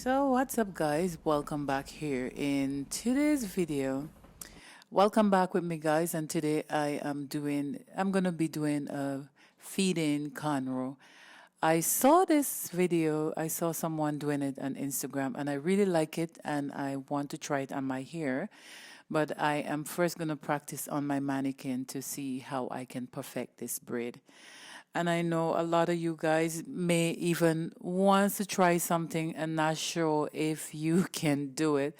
So what's up guys, welcome back here in today's video. Welcome back with me guys, and today I'm gonna be doing a feed-in cornrow. I saw this video, I saw someone doing it on Instagram and I really like it and I want to try it on my hair, but I am first gonna practice on my mannequin to see how I can perfect this braid. And I know a lot of you guys may even want to try something and not sure if you can do it.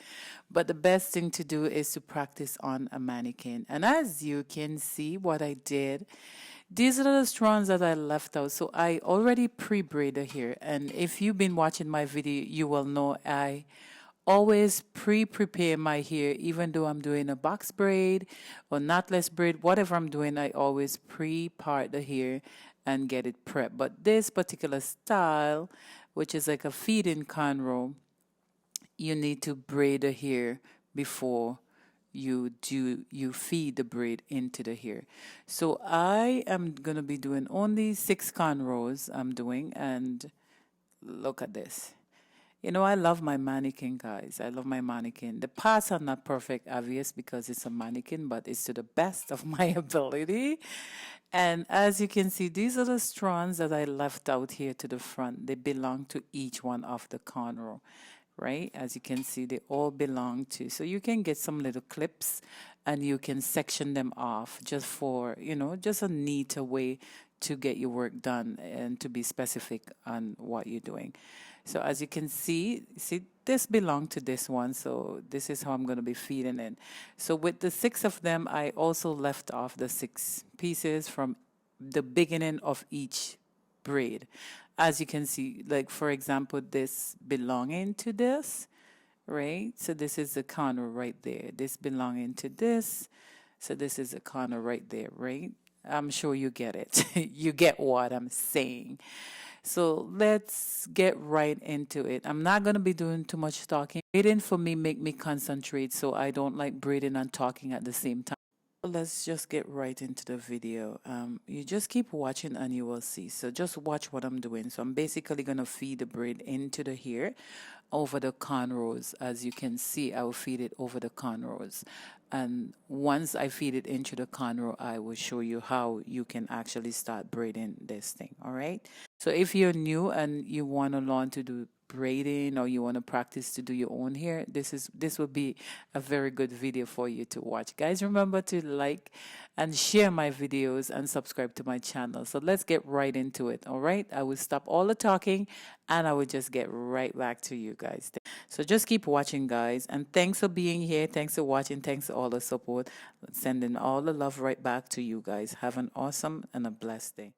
But the best thing to do is to practice on a mannequin. And as you can see what I did, these are the strands that I left out. So I already pre-braided here. And if you've been watching my video, you will know I always pre-prepare my hair, even though I'm doing a box braid or knotless braid, whatever I'm doing, I always pre-part the hair and get it prepped. But this particular style, which is like a feed-in cornrow, you need to braid the hair before you feed the braid into the hair. So I am gonna be doing only 6 cornrows I'm doing, and look at this. You know, I love my mannequin, guys. I love my mannequin. The parts are not perfect, obvious, because it's a mannequin, but it's to the best of my ability. And as you can see, these are the strands that I left out here to the front. They belong to each one of the cornrow, right? As you can see, they all belong to. So you can get some little clips and you can section them off just for, you know, just a neater way to get your work done and to be specific on what you're doing. So as you can see this belong to this one, so this is how I'm going to be feeding it. So with the 6 of them, I also left off the 6 pieces from the beginning of each braid. As you can see, like for example, this belonging to this, right? So this is the corner right there. This belonging to this. So this is a corner right there, right? I'm sure you get it. You get what I'm saying. So let's get right into it. I'm not going to be doing too much talking. Braiding for me make me concentrate, so I don't like braiding and talking at the same time. Let's just get right into the video. You just keep watching and you will see. So just watch what I'm doing. So I'm basically going to feed the braid into the hair over the cornrows. As you can see, I will feed it over the cornrows. And once I feed it into the cornrow, I will show you how you can actually start braiding this thing. All right. So if you're new and you want to learn to do braiding or you want to practice to do your own hair, this will be a very good video for you to watch. Guys, remember to like and share my videos and subscribe to my channel. So let's get right into it. All right, I will stop all the talking and I will just get right back to you guys. So just keep watching, guys, and thanks for being here, thanks for watching, thanks for all the support. Sending all the love right back to you guys. Have an awesome and a blessed day.